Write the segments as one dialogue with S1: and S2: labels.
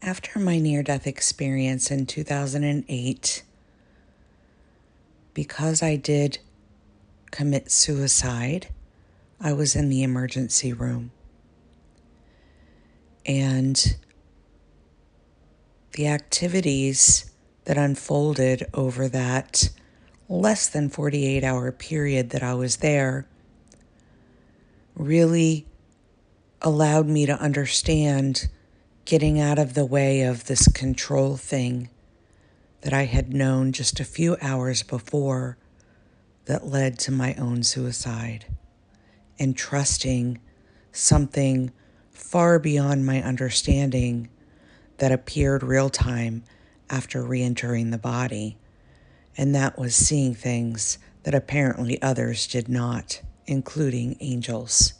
S1: After my near-death experience in 2008, because I did commit suicide, I was in the emergency room. And the activities that unfolded over that less than 48-hour period that I was there really allowed me to understand getting out of the way of this control thing that I had known just a few hours before that led to my own suicide, and trusting something far beyond my understanding that appeared real time after re-entering the body, and that was seeing things that apparently others did not, including angels.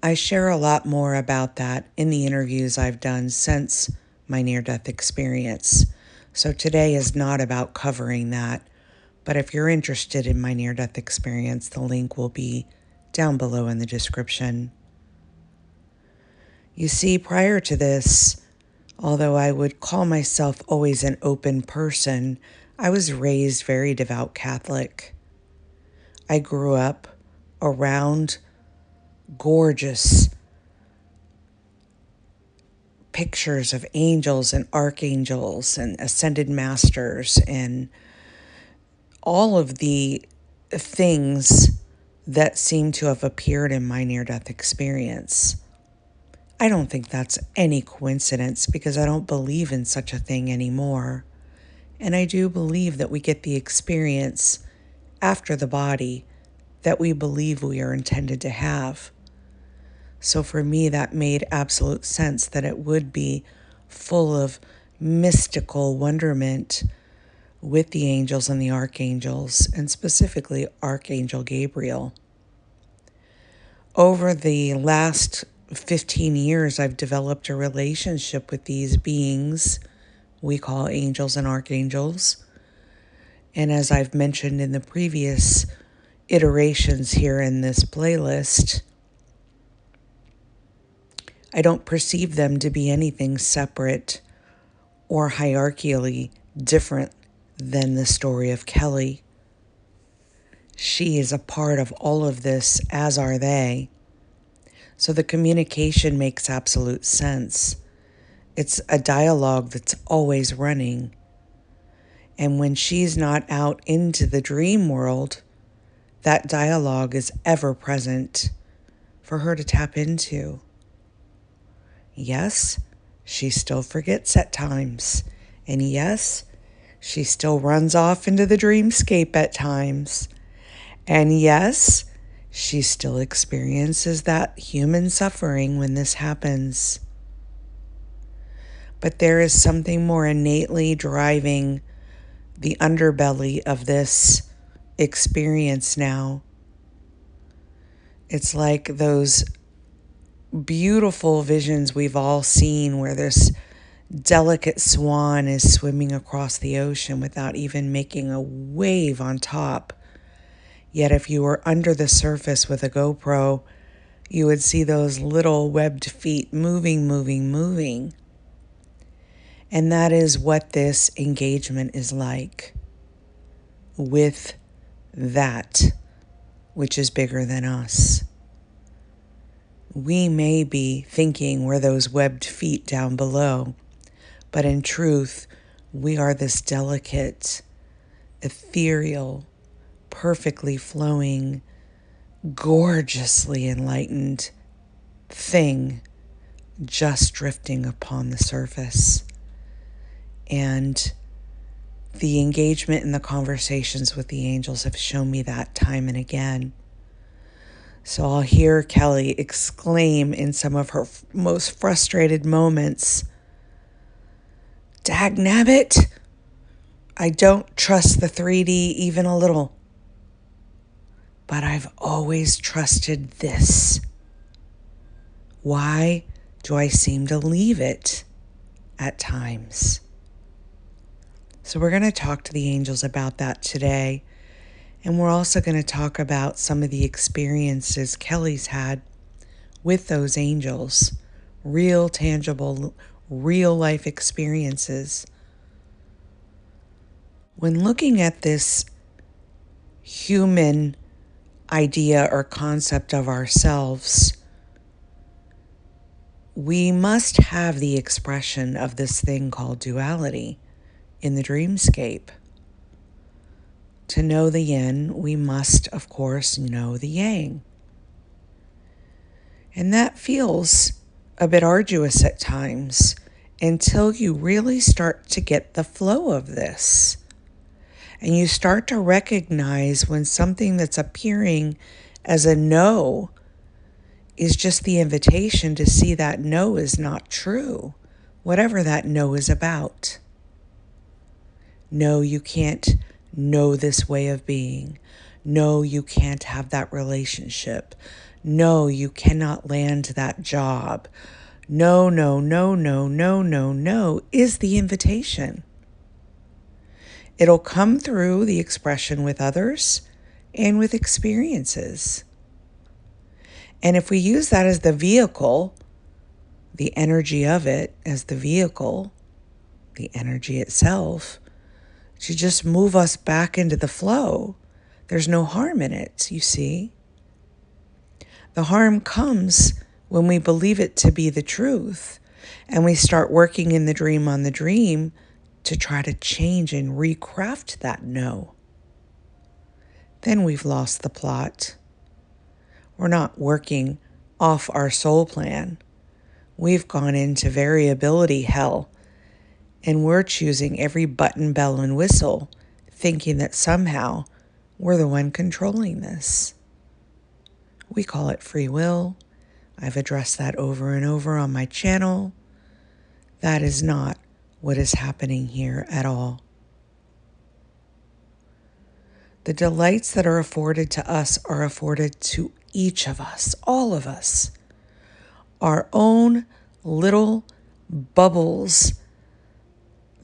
S1: I share a lot more about that in the interviews I've done since my near-death experience, so today is not about covering that, but if you're interested in my near-death experience, the link will be down below in the description. You see, prior to this, although I would call myself always an open person, I was raised very devout Catholic. I grew up around gorgeous pictures of angels and archangels and ascended masters and all of the things that seem to have appeared in my near-death experience. I don't think that's any coincidence because I don't believe in such a thing anymore. And I do believe that we get the experience after the body that we believe we are intended to have. So for me, that made absolute sense that it would be full of mystical wonderment with the angels and the archangels, and specifically Archangel Gabriel. Over the last 15 years, I've developed a relationship with these beings we call angels and archangels. And as I've mentioned in the previous iterations here in this playlist, I don't perceive them to be anything separate or hierarchically different than the story of Kelly. She is a part of all of this, as are they. So the communication makes absolute sense. It's a dialogue that's always running. And when she's not out into the dream world, that dialogue is ever present for her to tap into. Yes, she still forgets at times. And yes, she still runs off into the dreamscape at times. And yes, she still experiences that human suffering when this happens. But there is something more innately driving the underbelly of this experience now. It's like those beautiful visions we've all seen where this delicate swan is swimming across the ocean without even making a wave on top. Yet if you were under the surface with a GoPro, you would see those little webbed feet moving. And that is what this engagement is like with that which is bigger than us. We may be thinking we're those webbed feet down below, but in truth, we are this delicate, ethereal, perfectly flowing, gorgeously enlightened thing just drifting upon the surface. And the engagement and the conversations with the angels have shown me that time and again. So I'll hear Kelly exclaim in some of her most frustrated moments, "Dagnabbit, I don't trust the 3D even a little, but I've always trusted this. Why do I seem to leave it at times?" So we're going to talk to the angels about that today. And we're also going to talk about some of the experiences Kelly's had with those angels real, tangible, real life experiences. When looking at this human idea or concept of ourselves, we must have the expression of this thing called duality in the dreamscape. To know the yin, we must, of course, know the yang. And that feels a bit arduous at times until you really start to get the flow of this. And you start to recognize when something that's appearing as a no is just the invitation to see that no is not true, whatever that no is about. No, you can't know this way of being. No, you can't have that relationship. No, you cannot land that job. No, no, no, no, no, no, no is the invitation. It'll come through the expression with others and with experiences. And if we use that as the vehicle, the energy of it as the vehicle, the energy itself, to just move us back into the flow, there's no harm in it, you see. The harm comes when we believe it to be the truth and we start working in the dream on the dream to try to change and recraft that no. Then we've lost the plot. We're not working off our soul plan. We've gone into variability hell, and we're choosing every button, bell, and whistle, thinking that somehow we're the one controlling this. We call it free will. I've addressed that over and over on my channel. That is not what is happening here at all. The delights that are afforded to us are afforded to each of us, all of us. Our own little bubbles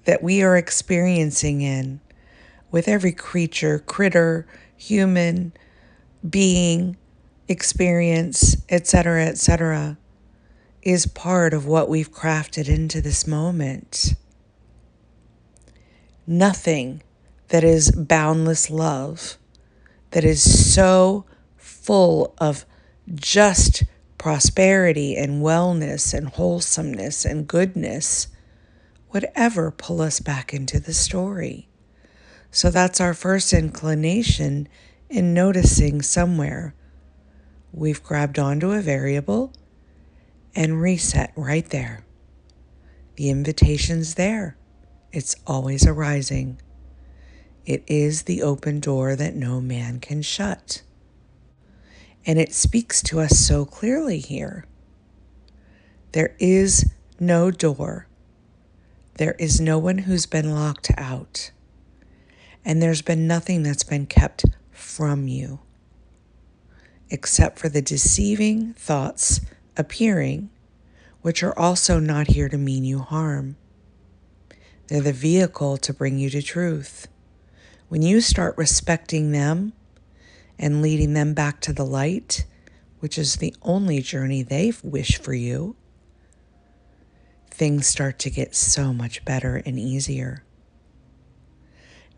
S1: that we are experiencing in with every creature, critter, human, being, experience, etc., is part of what we've crafted into this moment. Nothing that is boundless love, that is so full of just prosperity and wellness and wholesomeness and goodness would ever pull us back into the story. So that's our first inclination in noticing somewhere we've grabbed onto a variable and reset right there. The invitation's there. It's always arising. It is the open door that no man can shut. And it speaks to us so clearly here. There is no door. There is no one who's been locked out. And there's been nothing that's been kept from you, except for the deceiving thoughts appearing, which are also not here to mean you harm. They're the vehicle to bring you to truth. When you start respecting them and leading them back to the light, which is the only journey they wish for you, things start to get so much better and easier.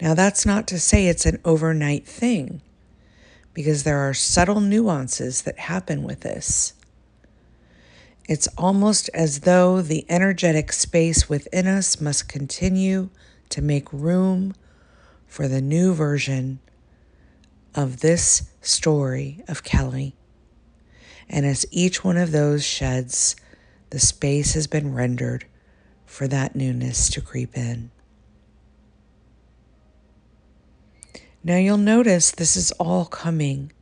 S1: Now, that's not to say it's an overnight thing, because there are subtle nuances that happen with this. It's almost as though the energetic space within us must continue to make room for the new version of this story of Kelly. And as each one of those sheds, the space has been rendered for that newness to creep in. Now you'll notice this is all coming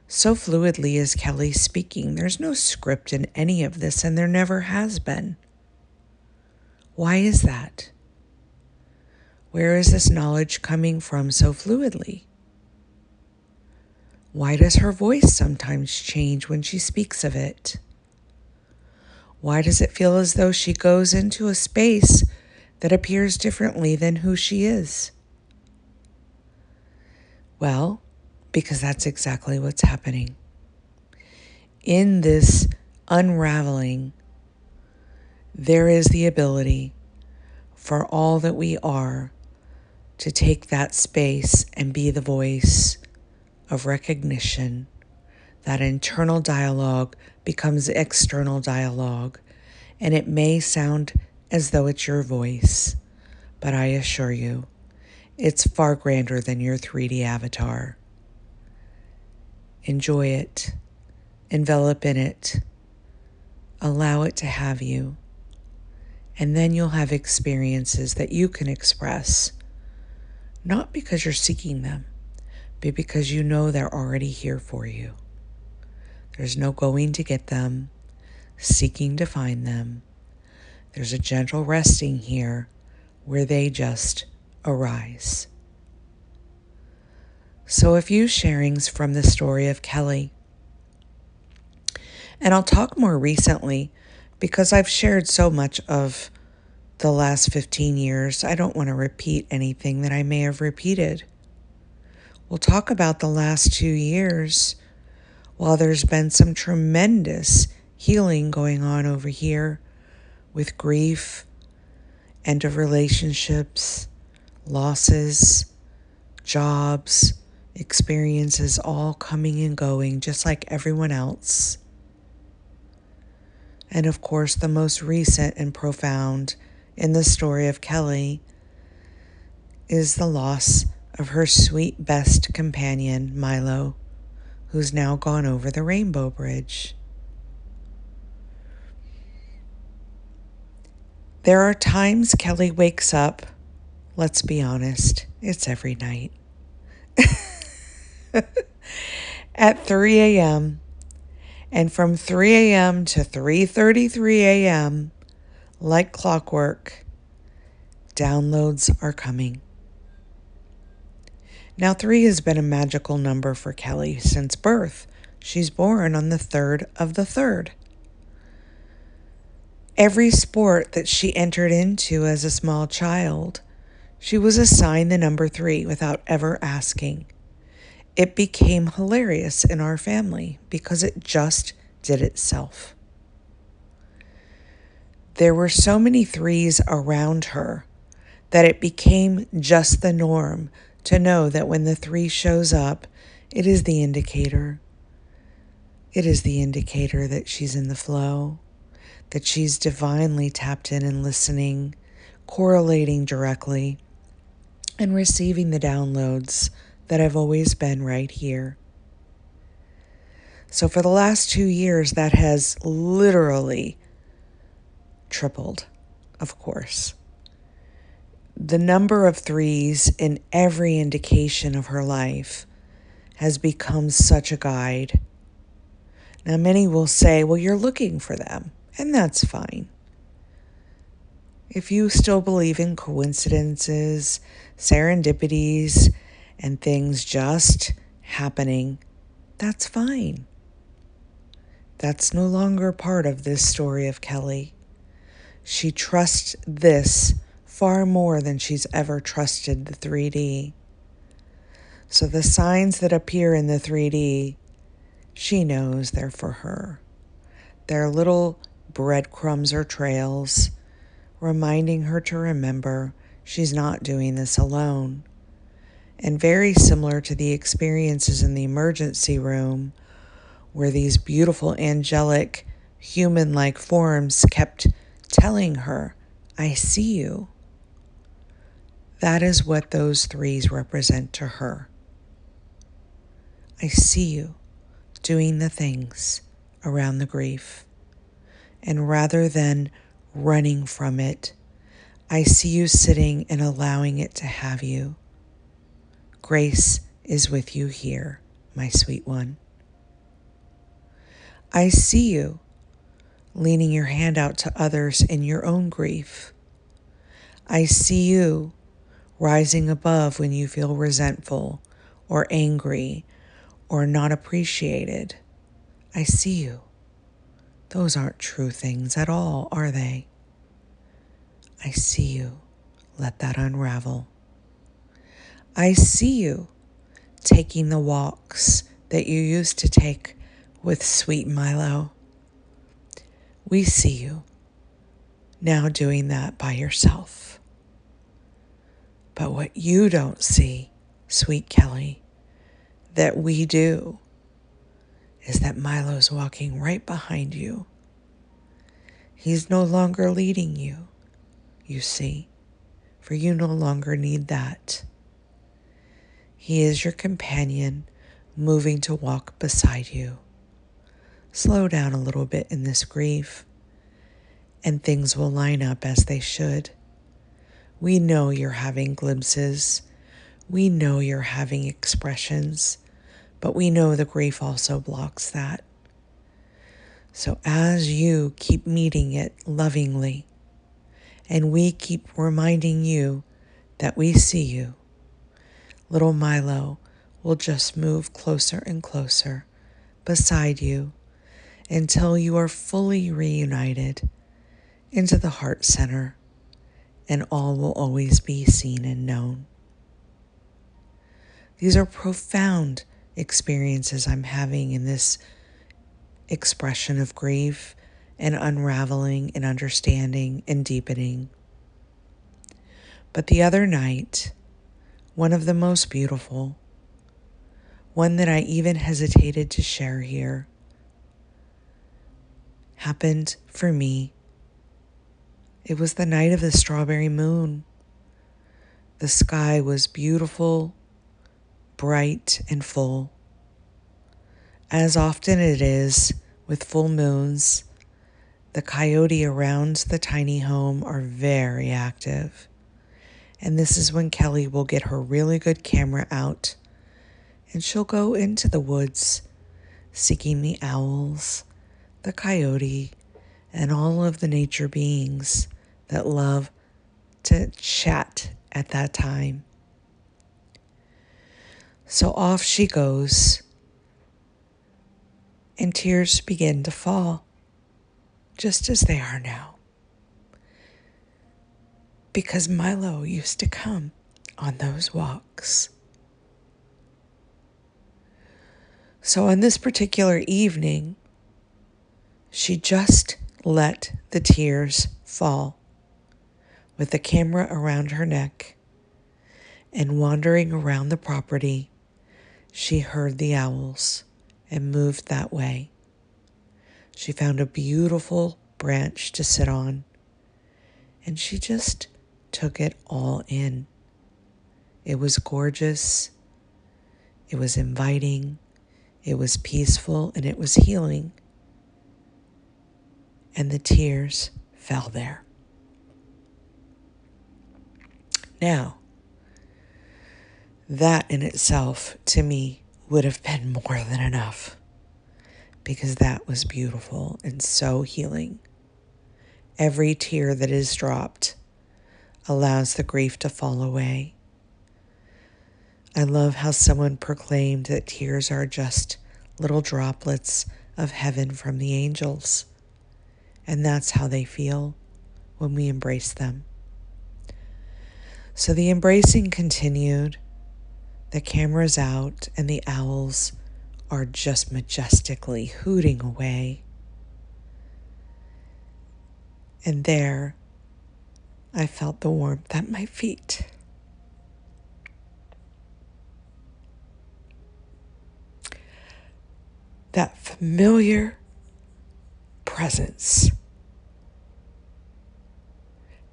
S1: so fluidly as Kelly's speaking. There's no script in any of this, and there never has been. Why is that? Where is this knowledge coming from so fluidly? Why does her voice sometimes change when she speaks of it? Why does it feel as though she goes into a space that appears differently than who she is? Well, because that's exactly what's happening. In this unraveling there is the ability for all that we are to take that space and be the voice of recognition. That internal dialogue becomes external dialogue, and it may sound as though it's your voice, but I assure you, it's far grander than your 3D avatar. Enjoy it, envelop in it, allow it to have you, and then you'll have experiences that you can express, not because you're seeking them, but because you know they're already here for you. There's no going to get them, seeking to find them. There's a gentle resting here where they just arise. So a few sharings from the story of Kelly. And I'll talk more recently because I've shared so much of the last 15 years. I don't want to repeat anything that I may have repeated. We'll talk about the last 2 years. While there's been some tremendous healing going on over here with grief, end of relationships, losses, jobs, experiences all coming and going just like everyone else. And of course, the most recent and profound in the story of Kelly is the loss of her sweet best companion, Milo, who's now gone over the Rainbow Bridge. There are times Kelly wakes up, let's be honest, it's every night, at 3 a.m. And from 3 a.m. to 3:33 a.m., like clockwork, downloads are coming. Now, 3 has been a magical number for Kelly since birth. She's born on the 3rd of the 3rd. Every sport that she entered into as a small child, she was assigned the number 3 without ever asking. It became hilarious in our family because it just did itself. There were so many 3s around her that it became just the norm to know that when the 3 shows up, it is the indicator. It is the indicator that she's in the flow, that she's divinely tapped in and listening, correlating directly, and receiving the downloads that have always been right here. So for the last 2 years, that has literally tripled, of course. The number of 3s in every indication of her life has become such a guide. Now, many will say, well, you're looking for them, and that's fine. If you still believe in coincidences, serendipities, and things just happening, that's fine. That's no longer part of this story of Kelly. She trusts this far more than she's ever trusted the 3D. So the signs that appear in the 3D, she knows they're for her. They're little breadcrumbs or trails, reminding her to remember she's not doing this alone. And very similar to the experiences in the emergency room, where these beautiful angelic human-like forms kept telling her, I see you. That is what those 3s represent to her. I see you doing the things around the grief. And rather than running from it, I see you sitting and allowing it to have you. Grace is with you here, my sweet one. I see you leaning your hand out to others in your own grief. I see you rising above when you feel resentful or angry or not appreciated. I see you. Those aren't true things at all, are they? I see you. Let that unravel. I see you taking the walks that you used to take with sweet Milo. We see you. now doing that by yourself. But what you don't see, sweet Kelly, that we do, is that Milo's walking right behind you. He's no longer leading you, you see, for you no longer need that. He is your companion, moving to walk beside you. Slow down a little bit in this grief, and things will line up as they should. We know you're having glimpses. We know you're having expressions, but we know the grief also blocks that. So as you keep meeting it lovingly, and we keep reminding you that we see you, little Milo will just move closer and closer beside you until you are fully reunited into the heart center, and all will always be seen and known. These are profound experiences I'm having in this expression of grief and unraveling and understanding and deepening. But the other night, one of the most beautiful, one that I even hesitated to share here, happened for me. It was the night of the strawberry moon. The sky was beautiful, bright, and full. As often it is with full moons, the coyote around the tiny home are very active. And this is when Kelly will get her really good camera out, and she'll go into the woods seeking the owls, the coyote, and all of the nature beings that love to chat at that time. So off she goes, and tears begin to fall, just as they are now. Because Milo used to come on those walks. So on this particular evening, she just let the tears fall with the camera around her neck, and wandering around the property, she heard the owls and moved that way. She found a beautiful branch to sit on, and she just took it all in. It was gorgeous, it was inviting, it was peaceful, and it was healing. And the tears fell there. Now, that in itself, to me, would have been more than enough, because that was beautiful and so healing. Every tear that is dropped allows the grief to fall away. I love how someone proclaimed that tears are just little droplets of heaven from the angels, and that's how they feel when we embrace them. So the embracing continued, the camera's out, and the owls are just majestically hooting away. And there, I felt the warmth at my feet. That familiar presence.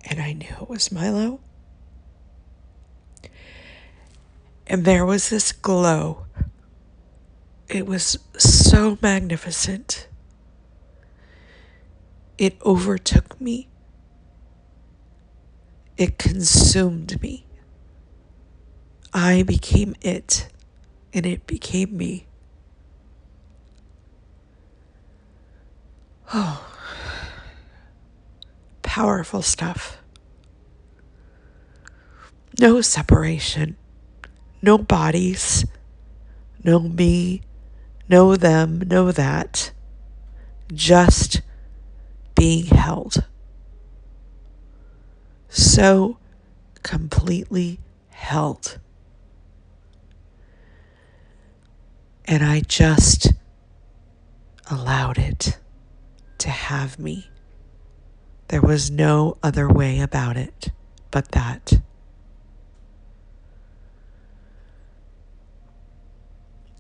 S1: And I knew it was Milo. And there was this glow. It was so magnificent. It overtook me. It consumed me. I became it, and it became me. Oh, powerful stuff. No separation, no bodies, no me, no them, no that. Just being held. So completely held. And I just allowed it to have me. There was no other way about it but that.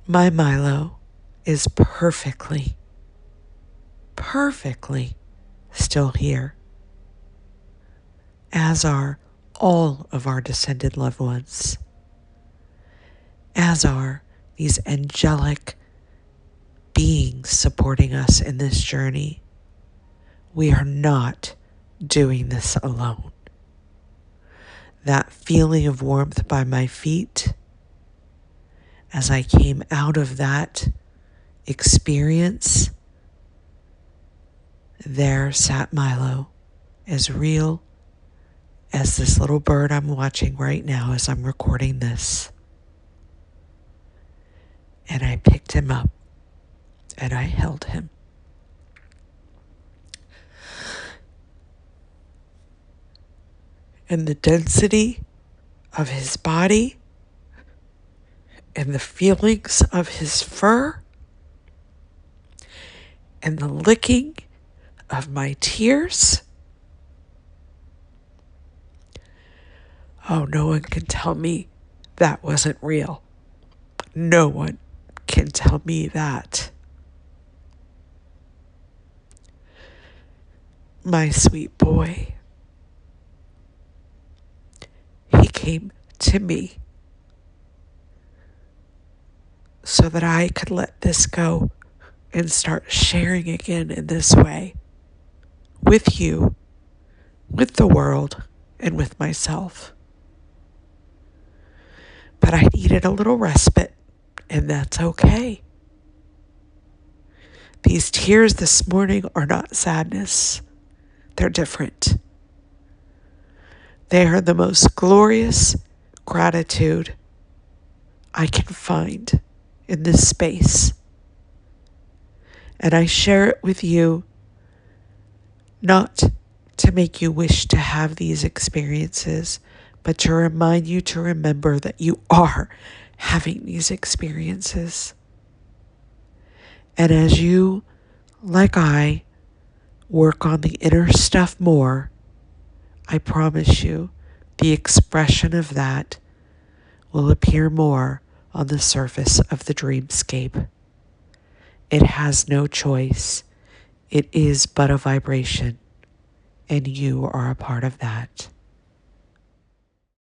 S1: My Milo is perfectly still here, as are all of our descended loved ones, as are these angelic beings supporting us in this journey. We are not doing this alone. That feeling of warmth by my feet, as I came out of that experience, there sat Milo, as real as this little bird I'm watching right now as I'm recording this. And I picked him up and I held him. And the density of his body and the feelings of his fur and the licking of my tears. Oh, no one can tell me that wasn't real. No one can tell me that. My sweet boy, he came to me so that I could let this go and start sharing again in this way with you, with the world, and with myself. But I needed a little respite, and that's okay. These tears this morning are not sadness. They're different. They are the most glorious gratitude I can find in this space. And I share it with you not to make you wish to have these experiences, but to remind you to remember that you are having these experiences. And as you, like I, work on the inner stuff more, I promise you the expression of that will appear more on the surface of the dreamscape. It has no choice. It is but a vibration, and you are a part of that.